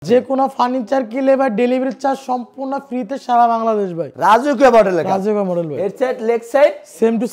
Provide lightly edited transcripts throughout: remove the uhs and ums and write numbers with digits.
যে কোনো ফার্নিচার কিনলে ভাই ডেলিভারি চার্জ সম্পূর্ণ ফ্রিতে সারা বাংলাদেশ ভাই। রাজকীয় মডেল লেখা, রাজকীয় মডেল ভাই। এর side leg side same to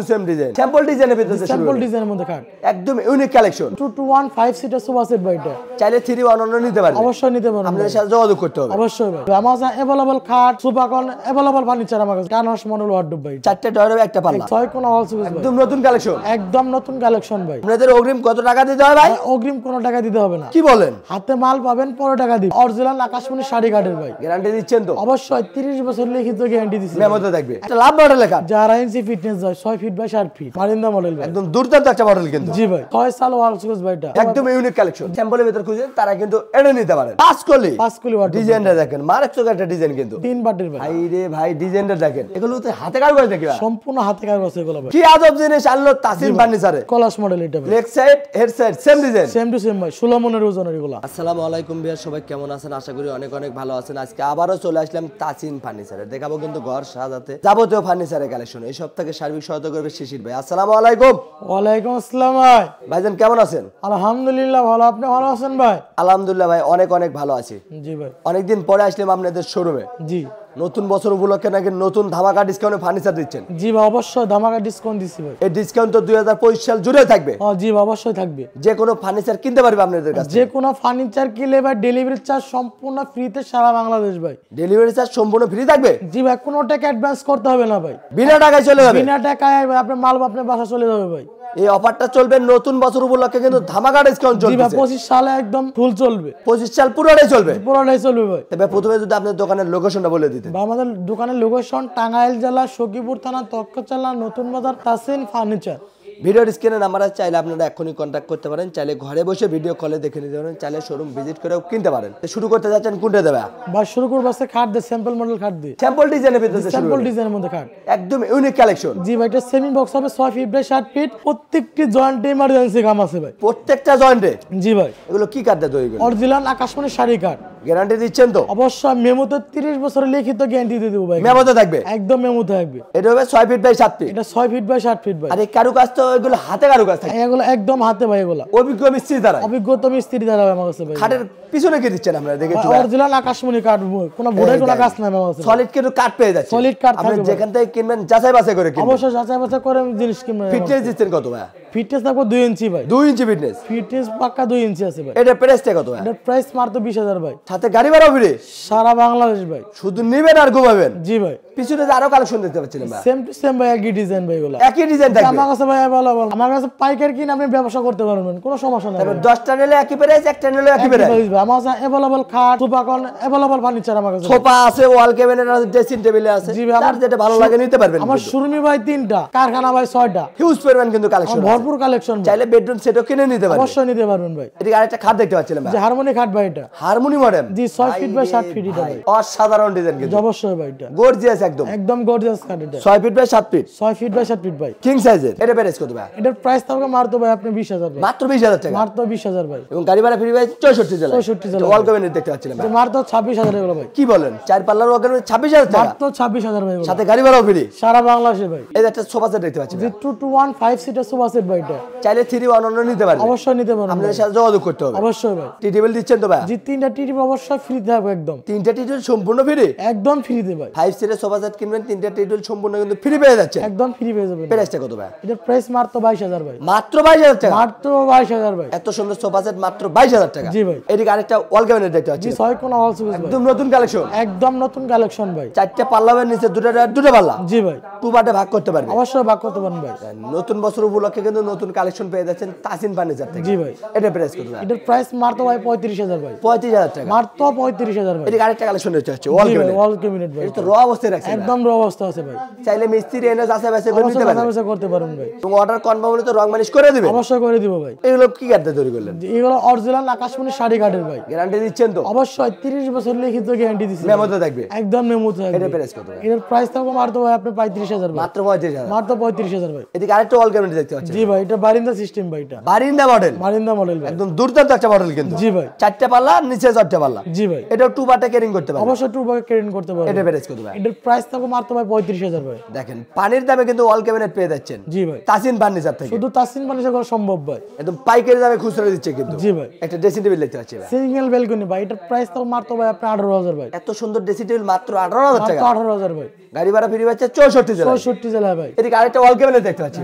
same design, sample ডিজাইনের ভিতরে স্যাম্পল ডিজাইনের মধ্যে খাট, একদম unique collection. 221 seater sofa set ভাই। এটা চাইলে 3-1 নিতে পারবেন, অবশ্যই নিতে পারবেন, আপনাদের সাথে যোগাযোগ করতে হবে অবশ্যই ভাই। আমাজন अवेलेबल খাট, সোফা কর্ন अवेलेबल ফার্নিচার আমার কাছে। কানস মডেল ওয়ার্ডরোব ভাই, 4টা ডয়ার হবে, একটা পাল্লা, 6 কোণ অল সুইচ ভাই, একদম নতুন কালেকশন, একদম নতুন কালেকশন ভাই। আপনাদের অগ্রিম কত টাকা দিতে হবে ভাই? অগ্রিম কোনো টাকা দিতে হবে না। কি বলেন? হাতে মাল পাবেন, পরে টাকা দিবেন। অরিজিনাল আকাশমণি শাড়ি কাঠের ভাই। গ্যারান্টি দিচ্ছেন তো? অবশ্যই 30 বছর লিখিত গ্যারান্টি দিছি। মেমোতে থাকবে। একটা লাভ মডেল লেখা, যারা ইঞ্চি ফিটনেস যায় 6 ফিট বাই 60 ফিট মারিন্দা মডেল ভাই। একদম দুর্দান্ত একটা মডেল কিন্তু। জি ভাই, 6 সাল ওয়াল সুইচ ভাই। এটা একদম ইউনিক কালেকশন। স্যাম্পলের ভিতর খুঁজে তারা কিন্তু এনে নিতে পারেন। পাঁচ কলি ওয়াট ডিজাইনটা দেখেন, মারাত্মক একটা ডিজাইন কিন্তু। 3 বাটের ভাই। ভাই রে ভাই, ডিজাইনটা দেখেন, এগুলো তো হাতে কাজ করে দেখি সম্পূর্ণ হাতে কাজ আছে এগুলো ভাই। কি আজব জিনিস আনলো তাসিম ফার্নিচারে। কলাস মডেল এটা ভাই। Leg side head side same design, same to same ভাই। 16 মনের ওজনের এগুলো। আসসালামু আলাইকুম ভিউয়ার, সবাই কেমন আছেন? আশা করি অনেক অনেক ভালো আছেন। আজকে আবারো চলে আসলাম তাসিম ফার্নিচারে। দেখাবো কিন্তু ঘর সাজাতে যাবতীয় ফার্নিচারের কালেকশন। এই সপ্তাহে সার্বিক সহায়তা করবে শিশির ভাই। আসসালামু আলাইকুম। ওয়ালাইকুম আসসালাম ভাই। ভাইজান কেমন আছেন? আলহামদুলিল্লাহ ভালো। আপনি ভালো আছেন ভাই? আলহামদুলিল্লাহ ভাই, অনেক অনেক ভালো আছি। জি ভাই। অনেকদিন পরে আসলাম আপনাদের শোরুমে। জি। নতুন বছর উপলক্ষে নাকি নতুন ধামাকা ডিসকাউন্টে ফার্নিচার দিচ্ছেন? জি ভাই, অবশ্যই ধামাকা ডিসকাউন্ট দিছি ভাই। এই ডিসকাউন্ট তো 2025 সাল জুড়ে থাকবে? জি ভাই, অবশ্যই থাকবে। যে কোনো ফার্নিচার কিনতে পারবে আপনাদের কাছে? যে কোনো ফার্নিচার কিনলে ভাই ডেলিভারি চার্জ সম্পূর্ণ ফ্রিতে সারা বাংলাদেশ ভাই। ডেলিভারি চার্জ সম্পূর্ণ ফ্রি থাকবে? জি ভাই, কোনো টাকা অ্যাডভান্স করতে হবে না ভাই। বিনা টাকায় চলে যাবে? বিনা টাকায় আপনার মাল আপনার বাসা চলে যাবে ভাই। এই অফারটা চলবে নতুন বছর উপলক্ষে, কিন্তু ধামাকা ডিসকাউন্ট চলবে। জি ভাই, 25 সালে একদম ফুল চলবে। 25 সাল পুরোটাই চলবে? পুরোটাই চলবে ভাই। তবে প্রথমে যদি আপনার দোকানের লোকেশনটা বলে দিতেন। আমাদের দোকানের লোকেশন টাঙ্গাইল জেলা সখীপুর থানা তক্ষচালা নতুন বাজার তাসিম ফার্নিচার। ভিডিওর স্ক্রিনে নাম্বার আছে, চাইলে আপনারা এখনই কন্ট্যাক্ট করতে পারেন। চাইলে ঘরে বসে ভিডিও কলে দেখে নিতে পারেন, চাইলে শোরুম ভিজিট করেও কিনতে পারেন। শুরু করতে যাচ্ছেন কোনটা দেবে? বা শুরু করব আছে খাট দিয়ে, স্যাম্পল মডেল খাট দিয়ে। স্যাম্পল ডিজাইনের ভিতরে শুরু স্যাম্পল ডিজাইনের মধ্যে খাট, একদম ইউনিক কালেকশন। জি ভাই। এটা সেমি বক্স হবে, 6 ফিট বাই 60 ফিট। প্রত্যেকটি জয়েন্টে ইমার্জেন্সি কাম আছে ভাই। প্রত্যেকটা জয়েন্টে? জি ভাই। এগুলো কি কাঠ দিয়ে তৈরি করেন? অরিজিনাল আকাশমণি শাড়ি কাঠ। গ্যারান্টি দিচ্ছেন তো? অবশ্যই মেমোতে 30 বছরের লিখিত গ্যারান্টি দিয়ে দেব ভাই। মেমোতে থাকবে? একদম মেমোতে থাকবে। এটা হবে 6 ফিট বাই 7 ফিট? এটা 6 ফিট বাই 60 ফিট ভাই। আর এই কারুকাজ তো এগুলো হাতে কারুকাজ থাকে? এগুলো একদম হাতে ভাই। এগুলো অভিজ্ঞ মিস্ত্রি দ্বারা? অভিজ্ঞতা মিস্ত্রি দ্বারা আমার কাছে ভাই। খাটের পিছনে কি দিচ্ছেন আপনারা দেখেছি? অরিজিনাল আকাশমণি কাঠ, কোনো বোর্ডে কোনো কাজ নাই আমার কাছে। সলিড কিন্তু কাঠ পেয়ে যাচ্ছে? সলিড কাঠ আপনি থাকবে যেখান থেকে কিনবেন যাচাই বাছাই করে কিনবেন? অবশ্যই যাচাই বাছাই করে জিনিস কিনবেন। ফিটনেস দিচ্ছেন কত ভাই? ফিটনেস থাকবে 2 ইঞ্চি ভাই। 2 ইঞ্চি ফিটনেস? ফিটনেস পাক্কা 2 ইঞ্চি আছে ভাই। এটা প্রাইসটা কত ভাই? এটার প্রাইস মাত্র 20,000 ভাই। সাথে গাড়ি ভাড়া ফ্রি সারা বাংলাদেশ ভাই। শুধু নেবেন আর ঘুমাবেন? জি ভাই। পিছনে যে আরো কালেকশন দেখতে পাচ্ছিলেন ভাই? সেম টু সেম ভাই, একই ডিজাইন ভাই। এগুলো একই ডিজাইন থাকবে? আমার কাছে ভাই अवेलेबल। আমার কাছে পাইকারি কিনে আপনি ব্যবসা করতে পারবেন, কোনো সমস্যা নাই। 10টা নিলে একই প্রাইস, একটা নিলে একই প্রাইস? আমার কাছে अवेलेबल খাট, সোফা কর্ন अवेलेबल ফার্নিচার আমার কাছে। সোফা আছে, ওয়াল ক্যাবিনেট আছে, ড্রেসিং টেবিল আছে। জি ভাই, আমার যেটা ভালো লাগে নিতে পারবেন। আমার শোরুমে ভাই 3টা, কারখানা ভাই 6টা। হিউজ পরিমাণ কিন্তু কালেকশন, ভরপুর কালেকশন। চাইলে বেডরুম সেটও কিনে নিতে পারবেন। অবশ্যই নিতে পারবেন ভাই। এদিকে আরেকটা খাট দেখতে পাচ্ছিলাম ভাই, যে হারমোনি খাট ভাই। এটা হারমোনি মডেল? জি, 6 ফিট বাই 60 ফিট এটা ভাই। অসাধারণ ডিজাইন কিন্তু। অবশ্যই ভাই। এটা গর্জিয়াস একদম, একদম গর্জিয়াস খাট। এটা 6 feet by 7 feet? 6 feet by 60 feet ভাই, কিং সাইজের। এটা প্রাইস কত ভাই? এটার প্রাইস থাকবে মাত্র ভাই আপনি 20,000 ভাই। মাত্র 20,000 টাকা? মাত্র 20,000 ভাই। এবং গাড়ি ভাড়া ফ্রি ভাই 64 জেলা? 64 জেলা। ওয়াল ক্যাবিনেট দেখতে পাচ্ছিলাম ভাই, মাত্র 26,000 এগুলো ভাই। কি বলেন? 4 পাল্লার ওয়াল ক্যাবিনেট 26,000 টাকা? মাত্র 26,000 ভাই। সাথে গাড়ি ভাড়াও ফ্রি সারা বাংলাদেশে ভাই। এই একটা সোফা সেট দেখতে পাচ্ছি, 221 সিটার সোফা সেট ভাই। এটা চাইলে 3-1 নিতে পারবেন? অবশ্যই নিতে পারবেন। আপনাদের সাথে যোগাযোগ করতে হবে। অবশ্যই ভাই। টি টেবিল দিচ্ছেন তো ভাই? জি, 3টা টি টেবিল অবশ্যই ফ্রি থাকবে একদম। 3টা টি টেবিল সম্পূর্ণ ফ্রি? একদম ফ্রি দে ভাই। 5 সিটের সোফা সেট কিনবেন, 3টা টি টেবিল সম্পূর্ণ কিন্তু ফ্রি পেয়ে যাচ্ছে। একদম ফ্রি পেয়ে যাবেন। প্রাইসটা কত ভাই? এটার প্রাইস মাত্র 22,000 ভাই। মাত্র 22,000 টাকা? মাত্র 22,000 ভাই। এত সুন্দর সোফা সেট মাত্র 22,000 টাকা? জি ভাই। এদিকে আরেকটা ওয়াল ক্যাবিনেট দেখতে পাচ্ছি, জি, 6 কোণ অল সুইচ ভাই। একদম নতুন কালেকশন। একদম নতুন কালেকশন ভাই। 4টা পাল্লা হবে, নিচে দুটো পাল্লা? জি ভাই। 2 পার্টে ভাগ করতে পারবেন? অবশ্যই ভাগ করতে পারেন ভাই। নতুন বছর উপলক্ষে কিন্তু নতুন কালেকশন পেয়ে যাচ্ছেন তাসিম ফার্নিচার থেকে। জি ভাই। এটা প্রাইস কত ভাই? এটার প্রাইস মাত্র ভাই 35,000 ভাই। 35,000 টাকা? মাত্র 35,000 ভাই। এদিকে আরেকটা কালেকশন দেখতে পাচ্ছি, ওয়াল ক্যাবিনেট। ওয়াল ক্যাবিনেট ভাই। এটা তো র অবস্থায় রাখছেন? একদম র অবস্থা আছে ভাই। চাইলে মিস্ত্রি এনে যাচাই বাছাই করে নিতে অবশ্যই পারবেন? ব্যবসা করতে পারেন ভাই। এবং অর্ডার কনফার্ম হলে তো রং মানিশ করে দিবেন? অবশ্যই করে দিব ভাই। এগুলো কি কাঠে তৈরি করলেন? এগুলো অরিজিনাল আকাশমণি শাড়ি কাঠের ভাই। গ্যারান্টি দিচ্ছেন তো? অবশ্যই 30 বছর লিখিত গ্যারান্টি দিছি। মেমোতে থাকবে? একদম মেমোতে থাকবে। এটা প্রাইস কত ভাই? এটার প্রাইস থাকবে মাত্র ভাই আপনি 35,000 ভাই। মাত্র 35,000? মাত্র 35,000 ভাই। এদিকে আরেকটা ওয়াল ক্যাবিনেট দেখতে পাচ্ছি, জি, 6 কোণ অল সুইচ ভাই। 2 পার্টে ভাগ করতে পারবেন? জি ভাই। 2 পার্টে ভাগ করতে পারবেন? ভাই, এটা বারিন্দা সিস্টেম ভাই, এটা বারিন্দা মডেল, বারিন্দা মডেল ভাই, একদম দুর্দান্ত একটা মডেল কিন্তু। জি ভাই, 4টে পাল্লা, নিচে 4টে পাল্লা। জি ভাই, এটা 2 পার্টে ক্যারিং করতে পারবে। অবশ্যই 2 ভাগে ক্যারি করতে পারবে। এটা প্রাইস কত ভাই? এটার প্রাইস থাকবে মাত্র ভাই 35,000 ভাই। দেখেন পানির দামে কিন্তু অল ক্যাবিনেট পেয়ে যাচ্ছেন। জি ভাই, তাসিন ফার্নিচার থেকে শুধু তাসিন ফার্নিচার করা সম্ভব ভাই, একদম পাইকারি দামে খুচরা দিচ্ছে কিন্তু। জি ভাই, একটা ড্রেসিং টেবিল দেখতে পাচ্ছি ভাই, সিঙ্গেল ব্যালকনি ভাই, এটার প্রাইস থাকবে মাত্র ভাই আপনার 18,000 ভাই। এত সুন্দর ড্রেসিং টেবিল মাত্র 18,000 টাকা। 18,000 ভাই, গাড়ি ভাড়া ফ্রি পাচ্ছে 64 জেলায়। 64 জেলায় ভাই। এদিকে আরেকটা অল ক্যাবিনেট দেখতে পাচ্ছি।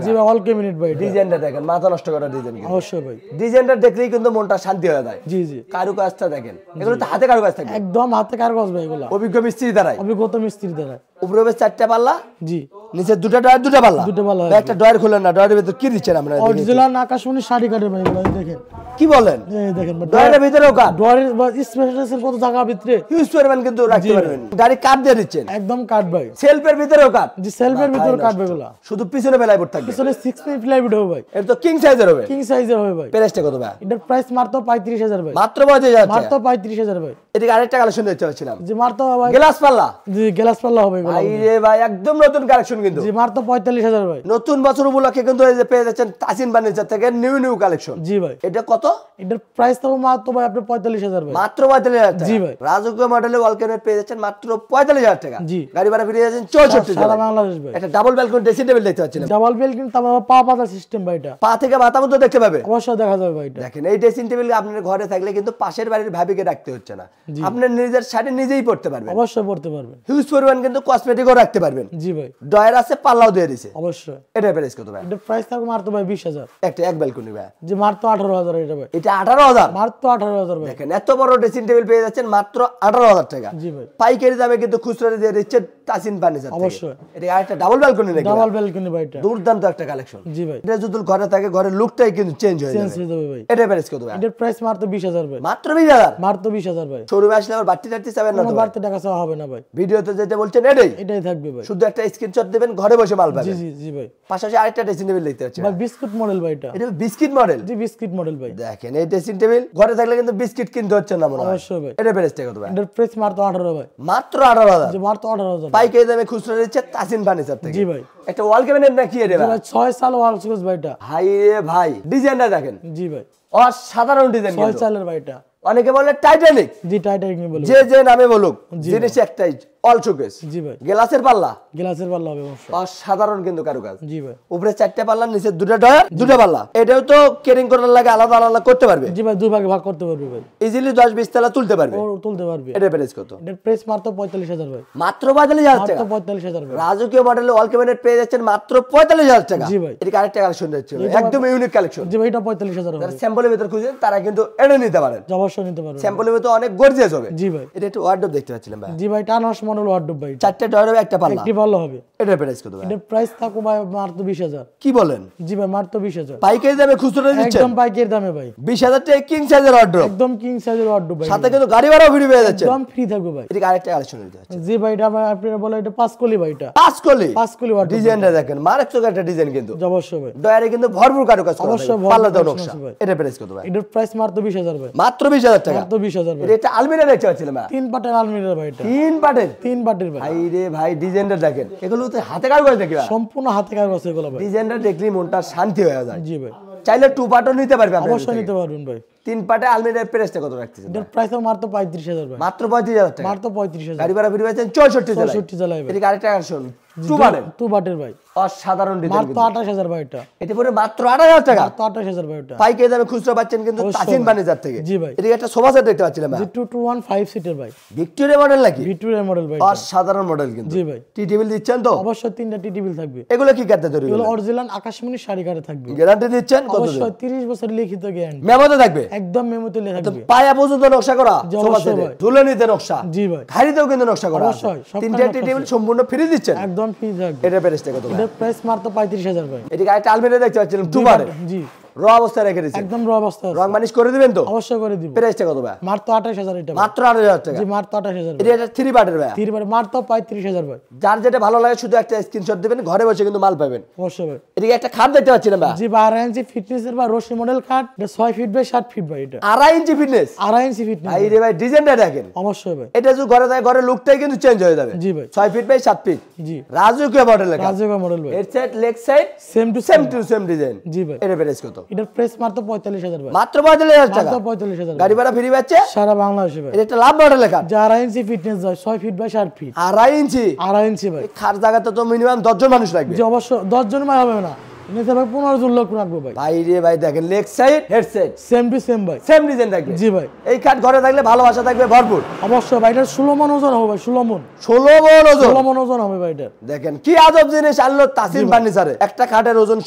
জি ভাই, অল ক্যাবিনেট ভাই, ডিজাইনটা দেখেন, মাথা নষ্ট করা ডিজাইন কিন্তু। অবশ্যই ভাই, ডিজাইনটা দেখলেই কিন্তু মনটা শান্তি হয়ে যায়। জি জি, কারুকাজটা দেখেন, এগুলো তো হাতে কারুকাজ থাকে, একদম হাতে কারগজ ভাই এগুলা, অভিজ্ঞ মিস্ত্রি দ্বারাই। অভিজ্ঞত মিস্ত্রি দ্বারা। উপরে হবে 4টে পাল্লা, জি, নিচে 2টা ডয়ার, 2টা পাল্লা। 2টা পাল্লা। ভাই, একটা ডয়ার খুলেন না, ডয়ারের ভিতর কি দিচ্ছেন আপনারা? অরিজিনাল আকাশমণি শাড়ি কাটে ভাই এগুলা, এই দেখেন, কি বলেন? এই দেখেন ভাই, ডয়ারের ভিতরেও কাট, ডোয়ারের বা স্পেশালাইজেশন কত জায়গা ভিতরে ইউজ করবেন কিন্তু রাখতে পারবেন। গাড়ি কাট দিয়ে দিচ্ছেন, একদম কাট ভাই, সেলফের ভিতরেও কাট। জি, সেলফের ভিতরে কাটবে এগুলা, শুধু পিছনে বেলায় পড়তে থাকবে। পিছনে 6 ফিট প্লাইউড হবে ভাই, এটা তো কিং সাইজের হবে। কিং সাইজের হবে ভাই। প্রাইসটা কত ভাই? এটার প্রাইস মাত্র 35,000 ভাই, মাত্র 35,000 মাত্র টাকা। 35,000 ভাই। এদিকে আরেকটা কালেকশন দেখতে পাচ্ছিলাম, জি, মাত্র ভাই, গ্লাস পাল্লা। জি, গ্লাস পাল্লা হবে এগুলা, ভাই রে ভাই, একদম নতুন কালেকশন কিন্তু। জি, মাত্র 45,000 ভাই। নতুন বছর উপলক্ষে কিন্তু এই যে পেয়ে যাচ্ছেন তাসিন ফার্নিচার থেকে নিউ কালেকশন। জি ভাই, এটা কত? এটার প্রাইস তো মাত্র ভাই আপনার 45,000 ভাই। মাত্র 45,000 টাকা। জি ভাই। রাজকীয় মডেলের ওয়াল ক্যাবিনেট পেয়ে যাচ্ছেন মাত্র 45,000 টাকা। জি। গাড়ি ভাড়া ফিরে যাচ্ছেন 64 সারা জেলায়। বাংলাদেশ ভাই। একটা ডাবল ব্যালকনি ড্রেসিং টেবিল দেখতে পাচ্ছিলাম, ডাবল বেল কিন্তু আমার পা পাতা সিস্টেম ভাই, এটা পা থেকে মাথা মতো দেখতে পাবে। অবশ্যই দেখা যাবে ভাই, এটা দেখেন এই ড্রেসিং টেবিল আপনার ঘরে থাকলে কিন্তু পাশের বাড়ির ভাবিকে রাখতে হচ্ছে না, আপনার নিজের শাড়ি নিজেই পরতে পারবেন। অবশ্যই পড়তে পারবেন। হিউজ পরিমাণ কিন্তু কসমেটিকও রাখতে পারবেন। জি ভাই, ডয়ার আছে, পাল্লাও দিয়ে দিছে। অবশ্যই। এটা প্রাইস কত ভাই? এটার প্রাইস থাকবে মাত্র ভাই 20,000। একটা এক ব্যালকনি ভাই, জি, মাত্র 18,000 এটা ভাই, এটা 18,000। মাত্র 18,000 ভাই। দেখেন এত বড় ড্রেসিং টেবিল পেয়ে যাচ্ছেন মাত্র 18,000 টাকা। জি ভাই, পাইকারি দামে কিন্তু খুচরা দিয়ে দিচ্ছে তাসিন ফার্নিচার থেকে। অবশ্যই। এটা আরেকটা ডাবল ব্যালকনি নাকি? ডাবল বেলকনি ভাই, এটা দুর্দান্ত একটা কালেকশন। জি ভাই, এটা যদি ঘরে থাকে, ঘরের লুকটাই কিন্তু চেঞ্জ হয়ে চেঞ্জ যাবে। হয়ে যাবে ভাই। এটা প্রাইস কত ভাই? এটার প্রাইস মাত্র 20,000 ভাই, মাত্র 20,000। মাত্র 20,000 ভাই। শোরুমে আসলে আবার বাড়তি টাড়তি চাবেন না তো কোনো ভাই? বাড়তি টাকা চাওয়া হবে না ভাই, ভিডিওতে যেটা বলছেন এটাই, এটাই থাকবে ভাই। শুধু একটা স্ক্রিনশট দিবেন, ঘরে বসে মাল জি পাবেন। জি জি ভাই, পাশাপাশি আরেকটা ড্রেসিং টেবিল দেখতে পাচ্ছেন ভাই বিস্কুট মডেল ভাই, এটা এটা বিস্কিট মডেল। জি, বিস্কিট মডেল ভাই। দেখেন এই ড্রেসিং টেবিল ঘরে থাকলে কিন্তু বিস্কিট কিনতে হচ্ছে না মনে হয়। অবশ্যই ভাই। এটা প্রাইসটা কত ভাই? এটার প্রাইস মাত্র 18 ভাই, মাত্র 18,000। জি, মাত্র 18,000 পাইকারি দামে খুচরা দিচ্ছে তাসিন ফার্নিচার থেকে। জি ভাই, একটা ওয়াল ক্যাবিনেট নাকি এটা জি ভাই, 6 সাল ওয়ার্ল্ড সুজ ভাই, এটা ভাই রে ভাই, ডিজাইনটা দেখেন, জি ভাই, অসাধারণ ডিজাইন 6 কিন্তু। সালের ভাই, এটা অনেকে বলে টাইটানিক, জি, টাইটানিক বলে, যে যে নামে বলুক, জিনিস একটাই, অল শোকেস। জি ভাই, গ্লাসের পাল্লা, গ্লাসের পাল্লা হবে অবশ্যই। অসাধারণ কিন্তু কারুকাজ। জি ভাই, উপরে 4টে পাল্লা, নিচে 2টা ডয়ার, 2টা পাল্লা। এটাও তো কেরিং করার লাগে আলাদা আলাদা করতে পারবে, জি ভাই, দুই ভাগে ভাগ করতে পারবে ভাই, ইজিলি 10-20 তলা তুলতে পারবে। ও তুলতে পারবে। এটা প্রাইস কত? এটার প্রাইস মাত্র 45,000 ভাই, মাত্র 45,000 মাত্র টাকা। 45,000 ভাই। রাজকীয় মডেলের ওয়াল ক্যাবিনেট পেয়ে যাচ্ছেন মাত্র 45,000 টাকা। জি ভাই। এটা আরেকটা কালেকশন হচ্ছে, একদম ইউনিক কালেকশন। জি ভাই, এটা 45,000 যারা হবে, স্যাম্পলের ভিতর খুঁজেন তারা কিন্তু এটা নিতে পারেন, জি, অবশ্যই নিতে পারবে। স্যাম্পলের ভিতর অনেক গর্জিয়াস হবে। জি ভাই, এটা একটু ওয়ার্ডরোব দেখতে পাচ্ছিলাম ভাই, জি ভাই, টানস মডেল ওয়ার্ডরোব ভাই, 4টে ডয়ার হবে, একটা পাল্লা। একটি ভালো হবে। এটার প্রাইস কত ভাই? এটার প্রাইস থাকবে ভাই মাত্র 20,000। কি বলেন? জি ভাই, মাত্র 20,000, পাইকারি দামে খুচরা দিচ্ছেন একদম পাইকারি দামে ভাই, 20,000 টাকা কিং সাইজের ওয়ার্ডরোব, একদম কিং সাইজের ওয়ার্ডরোব ভাই, সাথে কিন্তু গাড়ি ভাড়াও ফ্রি পেয়ে যাচ্ছে। একদম ফ্রি থাকবে ভাই। এটা আরেকটা কালেকশন দেখতে পাচ্ছেন, জি ভাই, এটা ভাই আপনারা বলে এটা 5 কলি ভাই, এটা 5 কলি। 5 কলি ওয়ার্ডরোব, ডিজাইনটা দেখেন, মারাত্মক একটা ডিজাইন কিন্তু। জি, অবশ্যই ভাই, ডয়ারে কিন্তু ভরপুর কারুকাজ করা অবশ্যই থাকে, ভরপুর পাল্লাতেও কারুকাজ নকশা। আছে ভাই। এটা প্রাইস কত ভাই? এটার প্রাইস মাত্র 20,000 ভাই, মাত্র 20,000 টাকা। মাত্র 20,000 ভাই। এটা একটা আলমিরা দেখতে পাচ্ছিলাম ভাই, 3 পাটের আলমিরা ভাই, এটা 3 পাটের। 3 পাটের ভাই, ভাই রে ভাই, ডিজাইনটা দেখেন, এগুলো তো হাতে কারুকাজ দেখি ভাই। সম্পূর্ণ হাতে কাজ আছে এগুলো ভাই। ডিজাইনটা দেখলেই মনটা শান্তি হয়ে যায়। জি ভাই, চাইলে 2 পার্টও নিতে পারবে আপনি। অবশ্যই নিতে পারবেন ভাই। 3 পার্টে আলমিরার প্রাইসটা কত রাখতেছেন? এটার প্রাইস মাত্র 35,000 ভাই, মাত্র 35,000 টাকা। মাত্র 35,000, গাড়ি ভাড়া ফ্রি পাচ্ছেন 64 জেলায়। 64 জেলায় ভাই। এটা আরেকটা কালেকশন, 2 পার্টের, 2 পাটের ভাই, অসাধারণ ডিজাইন মাত্র কিন্তু। 28,000 ভাই, এটা এটা পরে মাত্র 8,000 টাকা। মাত্র 28,000 ভাই, এটা পাইকারি দামে খুচরা পাচ্ছেন কিন্তু অবশ্যই তাসিন ভাই। ফার্নিচার থেকে। জি ভাই। এদিকে একটা সোফা সেট দেখতে পাচ্ছিলাম ভাই, 2215 সিটের ভাই, ভিক্টোরিয়া মডেল নাকি? ভিক্টোরিয়া মডেল ভাই, এটা। অসাধারণ মডেল কিন্তু। জি ভাই, টি টেবিল দিচ্ছেন তো? অবশ্যই 3টা টি টেবিল থাকবে। এগুলো কি কাটতে তৈরি? এগুলো অরিজিনাল আকাশমণি শাড়ি কাটে থাকবে, গ্যারান্টি দিচ্ছেন কত দিন? অবশ্যই 30 বছর লিখিত গ্যারান্টি, মেমোতে থাকবে, একদম মেমোতে লেখা থাকবে। পায়া পর্যন্ত নকশা করা জি, সোফা অবশ্যই সেটে, ভাই। ঝুলনিতে নকশা, জি ভাই, ঘাড়িতেও কিন্তু নকশা করা আছে। অবশ্যই, সবখানে 3টা টি নকশা টেবিল আছে। সম্পূর্ণ ফ্রি দিচ্ছেন। একদম ফ্রি থাকবে। এটা প্রাইসটা কত ভাই? এটার প্রাইস মাত্র 35,000 ভাই। এদিকে একটা আলমিরা দেখতে পাচ্ছিলাম 2 পার্টের, জি, র অবস্থায় রেখে দিচ্ছেন একদম র অবস্থা আছে। রং মানিশ করে দিবেন তো? অবশ্যই করে দিব। প্রাইসটা কত ভাই? মাত্র 28000 এটা ভাই। মাত্র 8000 টাকা। জি মাত্র 28000 এটা এটা 3 পার্টের ভাই। মাত্র 35000 ভাই। যার যেটা ভালো লাগে শুধু একটা স্ক্রিনশট দিবেন, ঘরে বসে কিন্তু মাল পাবেন। অবশ্যই ভাই। এদিকে একটা খাট দেখতে পাচ্ছি না ভাই? জি 12 ইঞ্চি ফিটনেসের বা রশি মডেল খাট, এটা 6 ফিট বাই 7 ফিট ভাই এটা। 2.5 ইঞ্চি ফিটনেস। 2.5 ইঞ্চি ফিটনেস। ভাই রে ভাই ডিজাইনটা দেখেন। অবশ্যই ভাই। এটা যদি ঘরে থাকে ঘরের লুকটাই কিন্তু চেঞ্জ হয়ে যাবে। জি ভাই। 6 ফিট বাই 7 ফিট। জি। রাজকীয় মডেলের খাট। রাজকীয় মডেল ভাই। Head side leg side same to same design. জি ভাই। এর প্রাইস কত? এটার প্রাইস মাত্র 45000 ভাই। মাত্র 45000 টাকা। মাত্র 45000। গাড়ি ভাড়া ফ্রি পাচ্ছে সারা বাংলাদেশে ভাই। এটা একটা লাভ মডেলের খাট। 2.5 ইঞ্চি ফিটনেস ভাই, 6 ফিট বাই 7 ফিট। 2.5 ইঞ্চি। 2.5 ইঞ্চি ভাই। এই খাট জায়গাতে তো মিনিমাম 10 জন মানুষ লাগবে। জি অবশ্য 10 জন ভাই হবে না, নিতে ভাই 15 জন লোক রাখবো ভাই। ভাই রে ভাই দেখেন leg side head side same to same ভাই। সেম ডিজাইন থাকবে। জি ভাই। এই খাট ঘরে থাকলে ভালোবাসা থাকবে ভরপুর। অবশ্যই ভাই, এটা 16 মন ওজন হবে ভাই, 16 মন। 16 মণ ওজন। 16 মন ওজন হবে ভাই এটা। দেখেন কি আজব জিনিস আনলো তাসিম ফার্নিচারে। একটা খাটের ওজন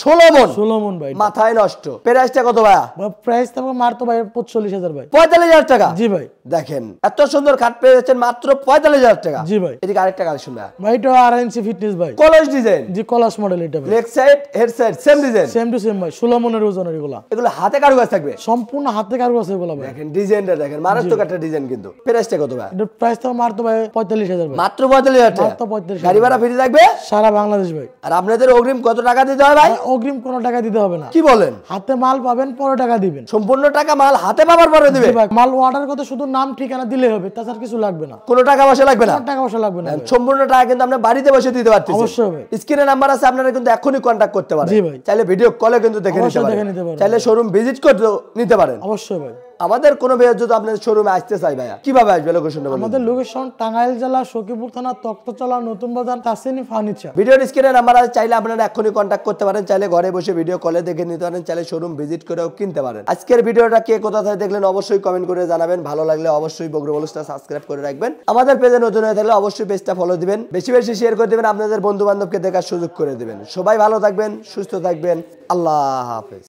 16 মণ। 16 মন ভাই। মাথায় নষ্ট। প্রাইসটা কত ভাইয়া? প্রাইস তো মাত্র ভাই 45000 ভাই। 45000 টাকা। জি ভাই। দেখেন এত সুন্দর খাট পেয়ে যাচ্ছেন মাত্র 45000 টাকা। জি ভাই। এদিকে আরেকটা কালেকশন ভাইয়া। ভাই এটা 2.5 ইঞ্চি ফিটনেস ভাই। কলস ডিজাইন। জি কলাস মডেল এটা ভাই। Leg side head side same design. Same to same ভাই, 16 মনের ওজনের এগুলা। এগুলো হাতে কারুকাজ থাকবে। সম্পূর্ণ হাতে কারু আছে এগুলা ভাই। দেখেন ডিজাইনটা দেখেন মারাত্মক একটা ডিজাইন কিন্তু। প্রাইসটা কত ভাই? এটার প্রাইস তো মাত্র ভাই 45000 ভাই। মাত্র 45000 টাকা। মাত্র 45000। গাড়ি ভাড়া ফ্রি থাকবে সারা বাংলাদেশ ভাই। আর আপনাদের অগ্রিম কত টাকা দিতে হয় ভাই? অগ্রিম কোনো টাকা দিতে হবে না। কি বলেন? হাতে মাল পাবেন, পরে টাকা দিবেন। সম্পূর্ণ টাকা মাল হাতে পাবার পরে দিবে? জি ভাই, মাল অর্ডার করতে শুধু নাম ঠিকানা দিলে হবে, তাছাড়া কিছু লাগবে না। কোনো টাকা পয়সা লাগবে না? কোনো টাকা পয়সা লাগবে না ভাই। সম্পূর্ণ টাকা কিন্তু আপনি বাড়িতে বসে দিতে পারতেছেন। অবশ্যই ভাই। স্ক্রিনে নাম্বার আছে, আপনারা কিন্তু এখনই কন্টাক্ট করতে পারেন। জি ভাই। চাইলে ভিডিও কলে কিন্তু দেখে নিতে অবশ্যই দেখে পারেন। নিতে পারেন। চাইলে শোরুম ভিজিট করে নিতে পারেন। অবশ্যই ভাই। আমাদের কোনো ভাই যদি আপনাদের শোরুমে আসতে চাই ভাইয়া কিভাবে আসবে লোকেশনটা বলুন? আমাদের লোকেশন টাঙ্গাইল জেলা সখীপুর থানা তক্তচলা নতুন বাজার তাসিন ফার্নিচার। ভিডিওর স্ক্রিনে নাম্বার আছে, চাইলে আপনারা এখনই কন্টাক্ট করতে পারেন। চাইলে ঘরে বসে ভিডিও কলে দেখে নিতে পারেন, চাইলে শোরুম ভিজিট করেও কিনতে পারেন। আজকের ভিডিওটা কে কোথা থেকে দেখলেন অবশ্যই কমেন্ট করে জানাবেন। ভালো লাগলে অবশ্যই বগ্রবলসটা সাবস্ক্রাইব করে রাখবেন। আমাদের পেজে নতুন হয়ে থাকলে অবশ্যই পেজটা ফলো দিবেন, বেশি বেশি শেয়ার করে দিবেন, আপনাদের বন্ধু বান্ধবকে দেখার সুযোগ করে দিবেন। সবাই ভালো থাকবেন, সুস্থ থাকবেন। আল্লাহ হাফেজ।